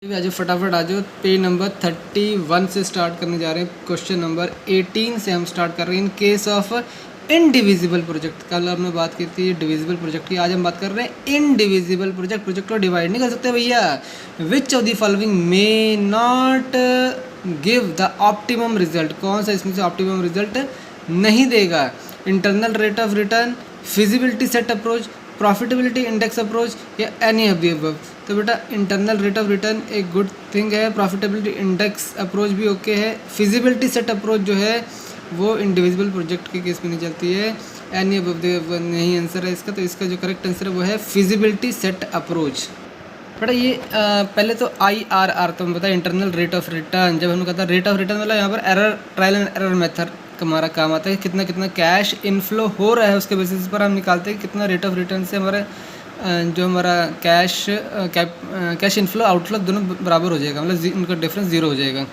आ जाओ फटाफट आ जाओ। पेज नंबर 31 से स्टार्ट करने जा रहे हैं। क्वेश्चन नंबर 18 से हम स्टार्ट कर रहे हैं। In case of indivisible project, कल हमने बात की थी डिविजिबल प्रोजेक्ट की, आज हम बात कर रहे हैं इनडिविजिबल प्रोजेक्ट। प्रोजेक्ट को डिवाइड नहीं कर सकते भैया। Which of the following may not give the optimum result, कौन सा इसमें से ऑप्टिमम रिजल्ट नहीं देगा? Internal rate of return, feasibility set approach, profitability index approach या एनी ऑफ द अबव। तो बेटा इंटरनल रेट ऑफ रिटर्न एक गुड थिंग है, प्रॉफिटेबिलिटी इंडेक्स अप्रोच भी ओके है, फिजिबिलिटी सेट अप्रोच जो है वो इंडिविजुअल प्रोजेक्ट के केस में नहीं चलती है। एनी अबव द नहीं आंसर है इसका, तो इसका जो करेक्ट आंसर है वो है फिजिबिलिटी सेट अप्रोच। बेटा ये पहले तो IRR तो हम बताए इंटरनल रेट ऑफ रिटर्न। जब हमने कहा था रेट ऑफ रिटर्न मतलब यहाँ पर error, trial and error method हमारा काम आता है। कितना कितना कैश इनफ्लो हो रहा है उसके बेसिस पर हम निकालते हैं कितना रेट ऑफ रिटर्न से हमारा जो हमारा कैश इनफ्लो आउटफ्लो दोनों बराबर हो जाएगा, मतलब उनका डिफरेंस ज़ीरो हो जाएगा।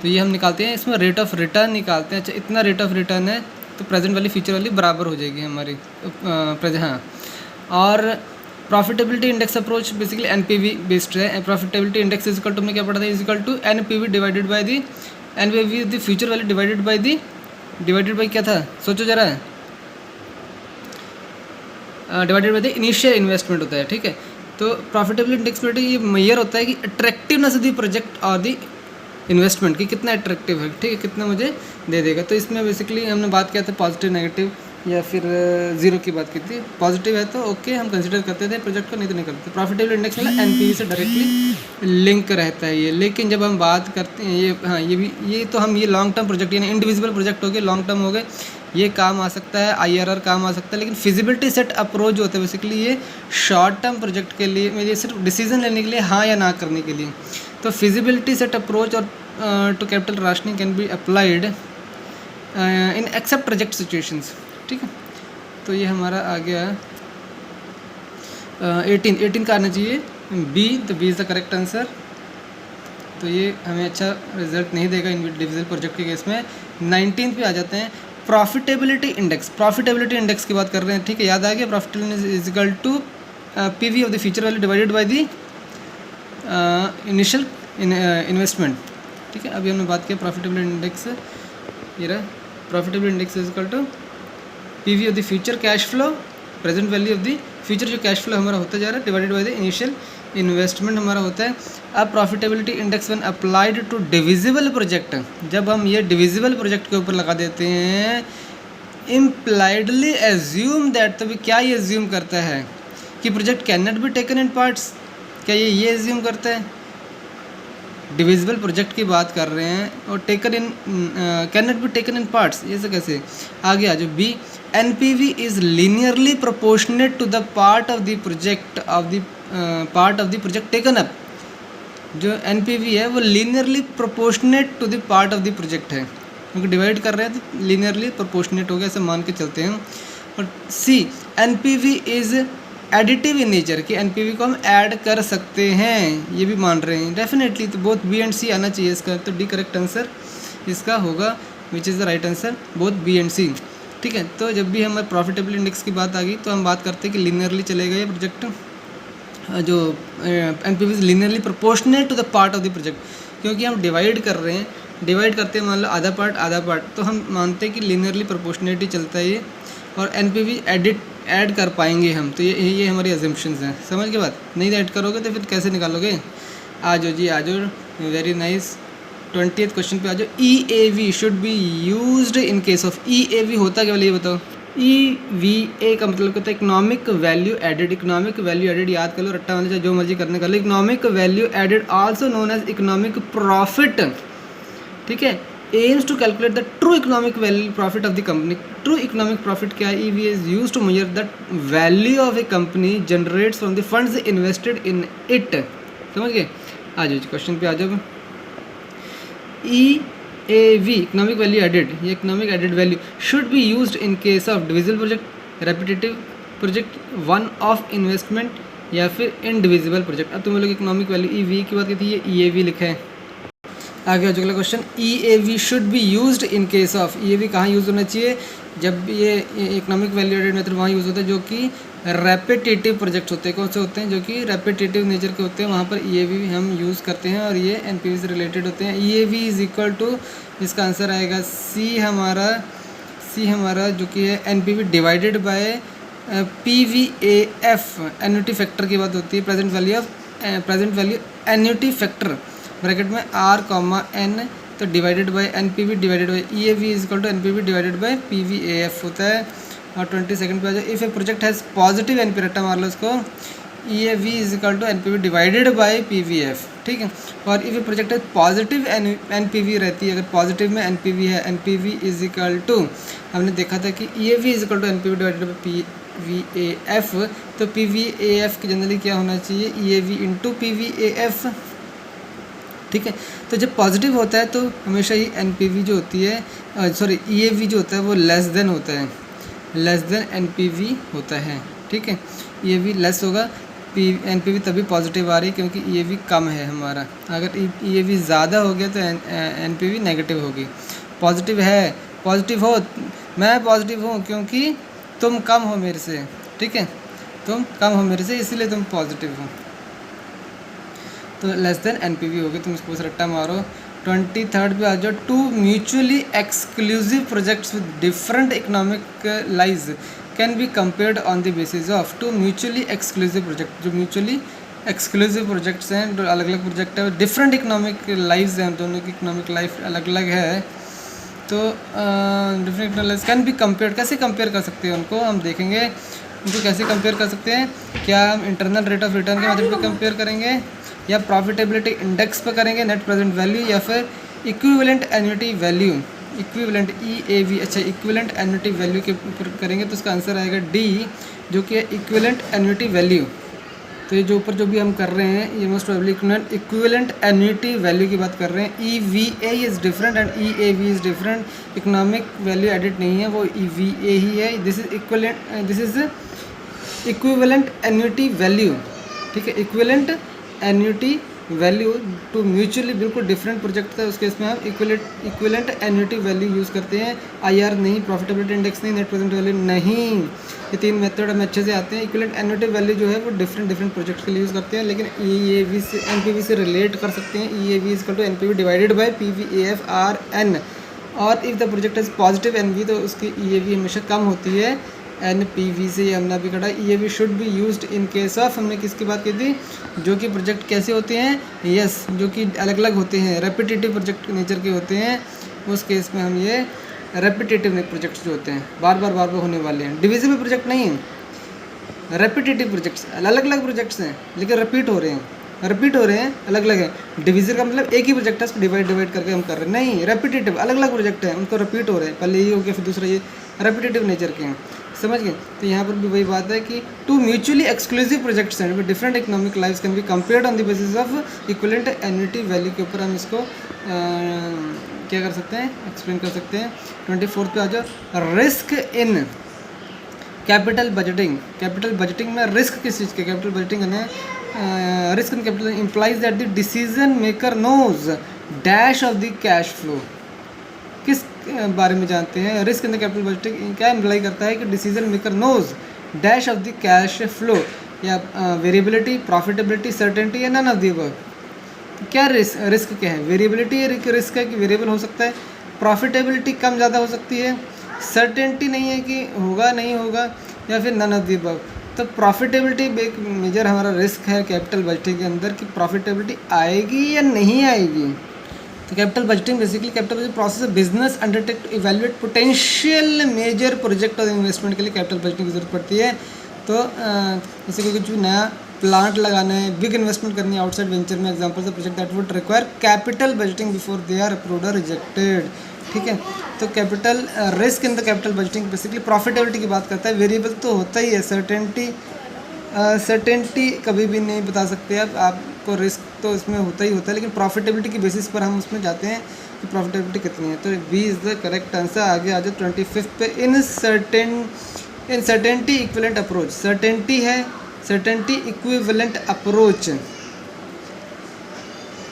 तो ये हम निकालते हैं, इसमें रेट ऑफ रिटर्न निकालते हैं। अच्छा इतना रेट ऑफ रिटर्न है तो प्रेजेंट वाली फ्यूचर वाली बराबर हो जाएगी हमारी प्रेजेंट। हाँ, और profitability index approach basically NPV based है। प्रॉफिटेबिलिटी इंडेक्स इजिकल टू में क्या पढ़ा था, is equal to NPV divided by the NPV the future value divided by क्या था, सोचो जरा, divided by the initial investment होता है। ठीक है, तो प्रॉफिटेबिलिटी इंडेक्स में ये मेजर होता है कि अट्रैक्टिवनेस ऑफ द प्रोजेक्ट और द इन्वेस्टमेंट की कितना अट्रैक्टिव है, ठीक है, कितना मुझे दे देगा। तो इसमें बेसिकली हमने बात किया था पॉजिटिव नेगेटिव या फिर ज़ीरो की बात की थी। पॉजिटिव है तो ओके हम कंसिडर करते थे प्रोजेक्ट को, नहीं तो नहीं करते। प्रॉफिटेबल इंडेक्स मतलब NPV से डायरेक्टली लिंक रहता है ये। लेकिन जब हम बात करते हैं ये, हाँ ये तो हम ये लॉन्ग टर्म प्रोजेक्ट यानी इंडिविजुअल प्रोजेक्ट हो गए, लॉन्ग टर्म हो गए, ये काम आ सकता है, IRR काम आ सकता है। लेकिन फिजिबिलिटी सेट अप्रोच जो होता है बेसिकली ये शॉर्ट टर्म प्रोजेक्ट के लिए, ये सिर्फ डिसीजन लेने के लिए, हाँ या ना करने के लिए। तो फिजिबिलिटी सेट अप्रोच और to capital rationing can be applied in except project situations. ठीक है, तो ये हमारा आ गया 18 का आना चाहिए B, तो B is the correct answer. तो ये हमें अच्छा रिजल्ट नहीं देगा इंडिविजुअल प्रोजेक्ट के केस में। 19 पे आ जाते हैं, प्रॉफिटेबिलिटी इंडेक्स। प्रॉफिटेबिलिटी इंडेक्स की बात कर रहे हैं, ठीक है, याद आ गया। Profitability is equal to PV of the future value divided by the initial investment. ठीक है, अभी हमने बात किया प्रॉफिटेबिलिटी इंडेक्स, ये रहा profitability index is equal to PV of the future cash flow, present value of the future जो cash flow हमारा होता जा रहा है, divided by the initial investment हमारा होता है। अब profitability index when applied to divisible project, जब हम ये डिविजिबल प्रोजेक्ट के ऊपर लगा देते हैं, इम्प्लाइडली एज्यूम दैट, तो भी क्या ये एज्यूम करता है कि project can not be taken in parts. क्या ये एज्यूम करता है? डिविजिबल प्रोजेक्ट की बात कर रहे हैं और taken in can not be taken in parts, ये से कैसे? आगे आ जाओ B, NPV is linearly proportionate to the part of the project taken up. जो NPV है वो linearly proportionate to the part of the project है, क्योंकि डिवाइड कर रहे हैं तो लीनियरली प्रोपोर्शनेट हो गया, ऐसे मान के चलते हैं। और C, NPV is additive in nature, कि NPV को हम ऐड कर सकते हैं, ये भी मान रहे हैं डेफिनेटली। तो बोथ B एंड C आना चाहिए इसका, तो D करेक्ट आंसर इसका होगा, which is the right answer, both B and C। ठीक है, तो जब भी हमारे प्रॉफिटेबल इंडेक्स की बात आ गई तो हम बात करते हैं कि लीनियरली चलेगा ये प्रोजेक्ट, जो NPV is linearly proportionate to the part of the project, क्योंकि हम डिवाइड कर रहे हैं, डिवाइड करते हैं मान लो आधा पार्ट, तो हम मानते हैं कि लीनियरली प्रोपोर्शनेट ही चलता है ये, और NPV ऐड कर पाएंगे हम। तो ये हमारी अजम्पशंस हैं, समझ के बात? नहीं ऐड करोगे तो फिर कैसे निकालोगे? आ जाओ जी, आ जाओ, वेरी नाइस। 20th क्वेश्चन पे आ जाओ। EAV should be used in case of, EAV होता क्या वाला ये बताओ? EVA का मतलब होता है economic value added. Economic value added याद कर लो, रट्टा वाले चाहे जो मर्जी करने का लो। Economic value added also known as economic profit. ठीक है, aims to calculate the true economic value profit of the company. True economic profit क्या है? EVA is used to measure the value of a company generates from the funds invested in it. समझ गए? आ जाओ question पे आ जाओ। EAV economic value added, ये economic added value should be used in case of divisible project, repetitive project, one off investment या फिर indivisible project। अब तुम लोग economic value EV की बात की थी, ये EAV लिखा है। आगे अगला question, EAV should be used in case of. EAV कहाँ यूज़ होना चाहिए? जब ये इकोनॉमिक वैल्यू एडेड मेथड वहाँ यूज़ होता है जो कि रेपिटेटिव प्रोजेक्ट होते हैं। कौन से होते हैं? जो कि रेपिटेटिव नेचर के होते हैं, वहाँ पर EAV हम यूज़ करते हैं और ये NPV से रिलेटेड होते हैं। EAV इज इक्वल टू, इसका आंसर आएगा C हमारा जो कि है NPV divided by PVAF। Annuity factor की बात होती है, present value annuity factor bracket में R, N, तो divided by NPV divided by EAV is equal to NPV divided by PVAF होता है। और 22 पे आ जाओ। If a project has positive NP, रट्टा मार लो इसको, EAV is equal to NPV divided bye PVF, ठीक है। और इफ़ ए प्रोजेक्ट है पॉजिटिव NPV रहती है, अगर पॉजिटिव में NPV है, NPV इज इक्वल टू, हमने देखा था कि EAV is equal to NPV divided by PVAF, तो PVAF की जनरली क्या होना चाहिए? EAV इंटू PVAF, ठीक है। तो जब पॉजिटिव होता है तो हमेशा ही NPV जो होती है, EAV जो होता है वो लेस देन होता है, लेस देन NPV होता है, ठीक है। EAV लेस होगा, NPV तभी पॉजिटिव आ रही है क्योंकि EAV कम है हमारा। अगर EAV ज़्यादा हो गया तो NPV नेगेटिव होगी। पॉजिटिव है, पॉजिटिव हो, मैं पॉजिटिव हूँ क्योंकि तुम कम हो मेरे से, ठीक है, तुम कम हो मेरे से इसीलिए तुम पॉजिटिव हो, तो लेस देन NPV होगी। तुम इसको रट्टा मारो। 23 पे आ जाओ। Two mutually exclusive projects with different economic lives can be compared on the basis of. Two mutually exclusive project, जो म्यूचुअली एक्सक्लूसिव प्रोजेक्ट्स हैं, जो अलग अलग प्रोजेक्ट है, डिफरेंट इकोनॉमिक लाइव्स हैं, दोनों की इकोनॉमिक लाइफ अलग अलग है, तो different lives can be compared. कैसे कंपेयर कर सकते हैं उनको? हम देखेंगे उनको कैसे कंपेयर कर सकते हैं। क्या हम इंटरनल रेट ऑफ रिटर्न के मेथड पे कंपेयर करेंगे, या प्रॉफिटेबिलिटी इंडेक्स पे करेंगे, नेट प्रेजेंट वैल्यू, या फिर equivalent annuity value, equivalent EAV, अच्छा इक्विवेलेंट एन्युटी वैल्यू के ऊपर करेंगे, तो उसका आंसर आएगा D, जो कि है इक्विवेलेंट एन्युटी वैल्यू। तो ये जो ऊपर जो भी हम कर रहे हैं ये most probably equivalent annuity value की बात कर रहे हैं। EVA is different and EAV is different. Economic value edit नहीं है, वो EVA ही है। This is equivalent annuity value, ठीक है। Equivalent annuity value two mutually बिल्कुल डिफरेंट प्रोजेक्ट था, उस केस में हम इक्विवेलेंट एन्युटी वैल्यू यूज़ करते हैं। IR नहीं, प्रॉफिटेबिलिटी इंडेक्स नहीं, नेट प्रेजेंट वैल्यू नहीं। ये तीन मेथड हमें अच्छे से आते हैं। इक्विवेलेंट एन्युटी वैल्यू जो है वो डिफरेंट प्रोजेक्ट के लिए यूज़ करते हैं, लेकिन EAV से NPV से रिलेट कर सकते हैं। EAV is equal to NPV divided by PVAF RN। और if the project is positive NV, तो उसकी EAV हमेशा कम होती है NPV से। ये हमने अभी कटा। EAV should be used in case of, हमने किसकी बात की थी? जो कि प्रोजेक्ट कैसे होते हैं? यस, जो कि अलग अलग होते हैं, रेपिटेटिव प्रोजेक्ट नेचर के होते हैं, उस केस में हम ये रेपिटेटिव प्रोजेक्ट्स जो होते हैं बार बार होने वाले हैं। डिविजिबल प्रोजेक्ट नहीं है, रेपिटेटिव प्रोजेक्ट्स अलग अलग प्रोजेक्ट्स हैं लेकिन रिपीट हो रहे हैं, अलग अलग है। डिविजन का मतलब एक ही प्रोजेक्ट है, उसको डिवाइड करके हम कर रहे हैं। नहीं, रेपिटेटिव अलग अलग प्रोजेक्ट हैं, उनको रिपीट हो रहे हैं, पहले ये हो गया फिर दूसरा, ये रेपिटेटिव नेचर के हैं, समझ गए। तो यहाँ पर भी वही बात है कि टू म्यूचुअली एक्सक्लूसिव प्रोजेक्ट्स हैं with different economic lives can be compared on the basis of equivalent annuity value के ऊपर हम इसको क्या कर सकते हैं, एक्सप्लेन कर सकते हैं। 24 पे आ जाओ। रिस्क इन कैपिटल बजटिंग में रिस्क किस चीज़ के? कैपिटल बजटिंग है risk in capital implies that the decision maker knows dash of the cash flow. किस बारे में जानते हैं? Risk in the capital budgeting क्या इम्प्लाई करता है कि decision maker knows dash of the cash flow, या वेरिएबिलिटी, प्रॉफिटेबिलिटी, सर्टेनिटी, या नन ऑफ द अबव। क्या रिस्क क्या है? वेरिएबिलिटी रिस्क है कि वेरिएबल हो सकता है, प्रॉफिटेबिलिटी कम ज़्यादा हो सकती है, सर्टेनिटी नहीं है कि होगा नहीं होगा, या फिर नन ऑफ द अबव। तो प्रॉफिटेबिलिटी एक मेजर हमारा रिस्क है कैपिटल बजटिंग के अंदर कि प्रॉफिटेबिलिटी आएगी या नहीं आएगी। तो capital budgeting basically capital budgeting process of business undertake to evaluate potential major project और इन्वेस्टमेंट के लिए कैपिटल बजटिंग की जरूरत पड़ती है। तो जैसे कि कुछ नया प्लांट लगाना है, बिग इन्वेस्टमेंट करनी है आउटसाइड वेंचर में, examples of project that would require capital budgeting before they are approved और रिजेक्टेड, ठीक है। तो capital risk in the capital budgeting basically profitability की बात करता है। वेरिएबल तो होता ही है, सर्टेनिटी कभी भी नहीं बता सकते आपको, रिस्क तो इसमें होता ही होता है, लेकिन प्रॉफिटेबिलिटी की बेसिस पर हम उसमें जाते हैं कि प्रॉफिटेबिलिटी कितनी है। तो B is the correct answer. आगे आ जाओ 25 पे। In certainty equivalent approach, certainty है, certainty equivalent approach,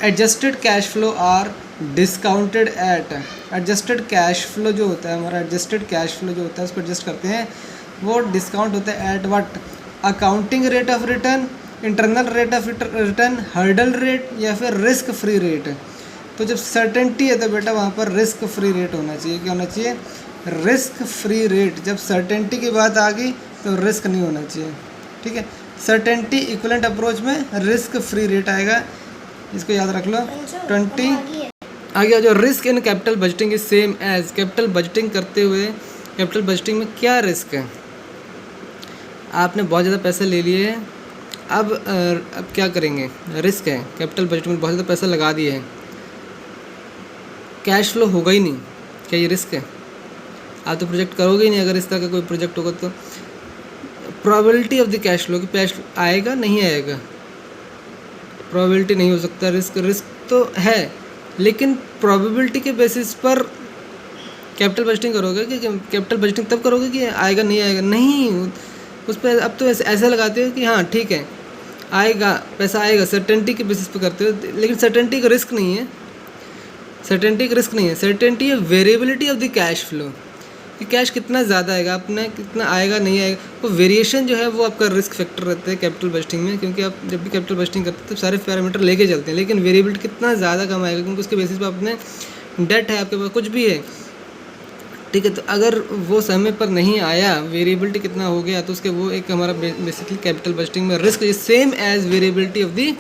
adjusted cash flow are discounted at. Adjusted cash flow जो होता है हमारा, एडजस्टेड कैश फ्लो जो होता है उसको एडजस्ट करते हैं, वो डिस्काउंट होता है at what? Accounting rate of return, internal rate of return, hurdle rate या फिर रिस्क फ्री रेट। तो जब सर्टेनिटी है तो बेटा वहाँ पर रिस्क फ्री रेट होना चाहिए। क्या होना चाहिए? Risk free rate. जब सर्टेनिटी की बात आ गई तो रिस्क नहीं होना चाहिए, ठीक है। सर्टेनिटी इक्विवेलेंट अप्रोच में रिस्क फ्री रेट आएगा, इसको याद रख लो। 20 आगे जो risk in capital budgeting is same as, capital budgeting करते हुए कैपिटल बजटिंग में क्या रिस्क है? आपने बहुत ज़्यादा पैसे ले लिए हैं, अब क्या करेंगे? रिस्क है, कैपिटल बजट में बहुत ज़्यादा पैसा लगा दिए हैं, कैश फ्लो होगा ही नहीं, क्या ये रिस्क है? आप तो प्रोजेक्ट करोगे ही नहीं अगर इस तरह का कोई प्रोजेक्ट होगा तो। Probability of the cash flow, कि कैश आएगा नहीं आएगा, प्रोबेबिलिटी नहीं हो सकता। रिस्क तो है, लेकिन प्रोबेबिलिटी के बेसिस पर कैपिटल बजटिंग करोगे कि कैपिटल बजटिंग तब करोगे कि आएगा नहीं आएगा, नहीं। उस पर अब तो ऐसा लगाते हो कि हाँ ठीक है आएगा, पैसा आएगा, सर्टेनिटी के बेसिस पे करते हो। लेकिन सर्टेनिटी का रिस्क नहीं है, सर्टेनिटी का रिस्क नहीं है, सर्टेनिटी है variability of the cash flow, कि कैश कितना ज़्यादा आएगा, अपने कितना आएगा नहीं आएगा। वो वेरिएशन जो है वो आपका रिस्क फैक्टर रहता है कैपिटल बजटिंग में, क्योंकि आप जब भी कैपिटल बजटिंग करते हैं तो सारे पैरामीटर लेके चलते हैं, लेकिन वेरिएबिलिटी कितना ज़्यादा कम आएगा, क्योंकि उसके बेसिस पर अपने डेट है, आपके पास कुछ भी है, ठीक है। तो अगर वो समय पर नहीं आया, वेरिएबिलिटी कितना हो गया, तो उसके वो एक हमारा बेसिकली कैपिटल बजटिंग में risk is same as variability of the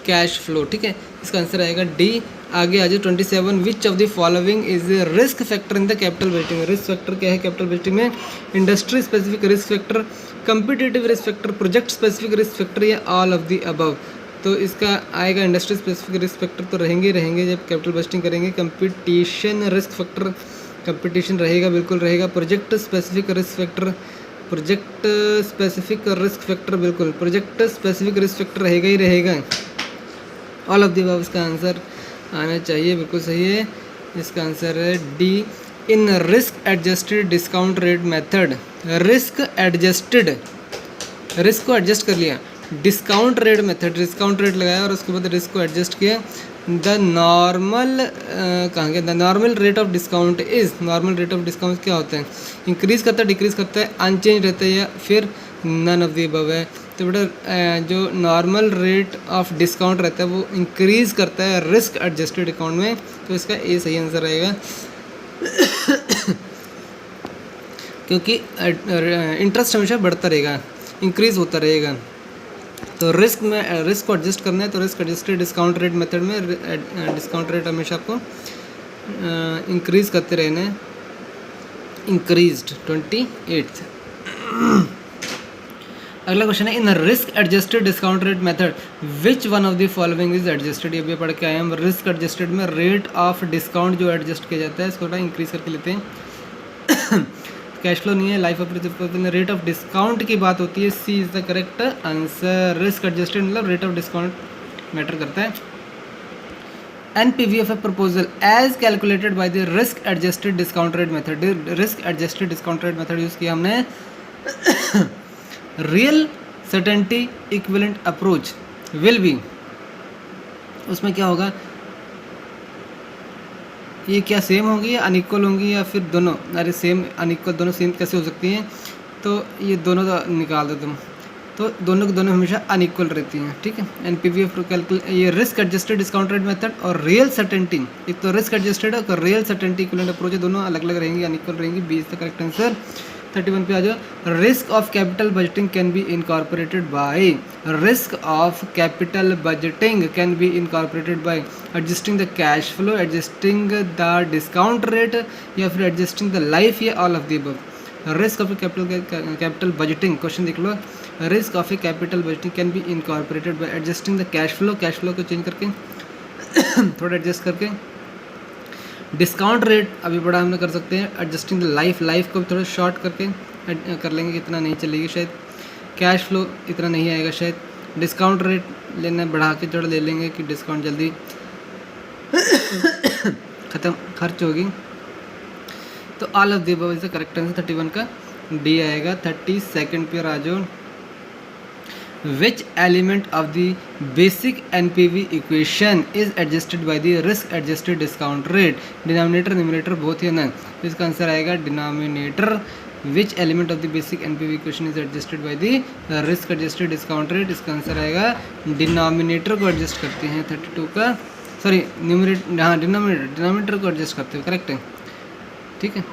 cash flow, ठीक है। इसका आंसर आएगा डी। आगे आ जाओ 27, which of the following is a risk factor in the capital budgeting. Risk factor क्या है कैपिटल बजटिंग में? Industry specific risk factor, competitive risk factor, project specific risk factor या ऑल ऑफ द अबव। तो इसका आएगा industry specific risk factor तो रहेंगे जब कैपिटल बजटिंग करेंगे। कंपटीशन रिस्क फैक्टर, कंपटीशन रहेगा, बिल्कुल रहेगा। Project specific risk factor, project specific risk factor, बिल्कुल प्रोजेक्ट स्पेसिफिक रिस्क फैक्टर रहेगा ही रहेगा। ऑल ऑफ द अबव इसका आंसर आना चाहिए, बिल्कुल सही है। इसका आंसर है D. In risk adjusted discount rate method, risk adjusted, risk को एडजस्ट कर लिया, discount rate method, discount rate लगाया और उसके बाद रिस्क को एडजस्ट किया। द नॉर्मल कहाँ गया? The normal rate of discount is, normal rate of discount क्या होता है? इंक्रीज़ करता है, डिक्रीज़ करता है, अनचेंज रहता है या फिर नन ऑफ द अबव है? तो बेटा जो नॉर्मल रेट ऑफ डिस्काउंट रहता है वो इंक्रीज़ करता है रिस्क एडजस्टेड अकाउंट में, तो इसका ए सही आंसर रहेगा। क्योंकि इंटरेस्ट हमेशा बढ़ता रहेगा, इंक्रीज़ होता रहेगा। तो रिस्क में रिस्क को एडजस्ट करना है तो risk adjusted discount rate method में डिस्काउंट रेट हमेशा आपको इंक्रीज़ करते रहना है। Increased 28th। अगला क्वेश्चन है, in risk adjusted discount rate method which one of the following is adjusted. ये भी पढ़ के आए हम। रिस्क एडजस्टेड में रेट ऑफ डिस्काउंट जो एडजस्ट किया जाता है इसको थोड़ा इंक्रीज करके लेते हैं। कैश फ्लो नहीं है, life of rate of discount की बात होती है। C is the correct answer. Risk adjusted मतलब रेट ऑफ डिस्काउंट मैटर करता है। NPV of a proposal as calculated by the risk adjusted discount rate method, risk adjusted discount rate method use किया हमने। Real certainty equivalent approach will be, उसमें क्या होगा? ये क्या सेम होंगी या अनइक्वल होंगी या फिर दोनों? अरे सेम अनइक्वल दोनों सेम कैसे हो सकती हैं? तो ये दोनों तो निकाल दो तुम, तो दोनों की दोनों हमेशा अनइक्वल रहती हैं, ठीक है। NPV ऑफ कैलकुलेट, ये risk adjusted discount rate method और रियल सर्टेनिटी, एक तो रिस्क एडजस्टेड है और रियल सर्टेनिटी इक्विवेलेंट अप्रोच है, दोनों अलग अलग रहेंगी, अनइक्वल रहेंगी। B is the correct answer. 31 पे आ जाओ। Risk of capital budgeting can be incorporated by, risk of capital budgeting can be incorporated by adjusting the cash flow, adjusting the discount rate या फिर एडजस्टिंग द लाइफ या all of the above. Risk of capital budgeting, question देख लो। Risk of a capital budgeting can be incorporated by adjusting the cash flow को change करके थोड़ा adjust करके। Discount rate अभी बड़ा हमने कर सकते हैं, एडजस्टिंग द लाइफ को भी थोड़ा शॉर्ट करके कर लेंगे, इतना नहीं चलेगी शायद। कैश फ्लो इतना नहीं आएगा शायद। डिस्काउंट रेट लेना बढ़ा के थोड़ा ले लेंगे कि डिस्काउंट जल्दी ख़त्म खर्च होगी। तो all of the above is the correct answer. 31 का डी आएगा। 32 पे आ जाओ। Which element of the basic NPV equation is adjusted by the risk adjusted discount rate? Denominator numerator both है ना, तो इसका आंसर आएगा denominator. Which element of the basic NPV question is adjusted by the risk adjusted discount rate. इसका answer आएगा denominator को adjust करते हैं 32 का, सॉरी न्यूमरेटर, हाँ डिनोमिनेटर को एडजस्ट करते हैं, करेक्ट है, ठीक है।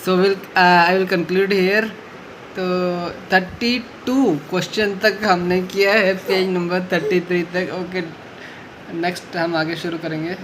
सो आई विल कंक्लूड हेयर। तो 32 क्वेश्चन तक हमने किया है, पेज नंबर 33 तक। ओके, नेक्स्ट हम आगे शुरू करेंगे।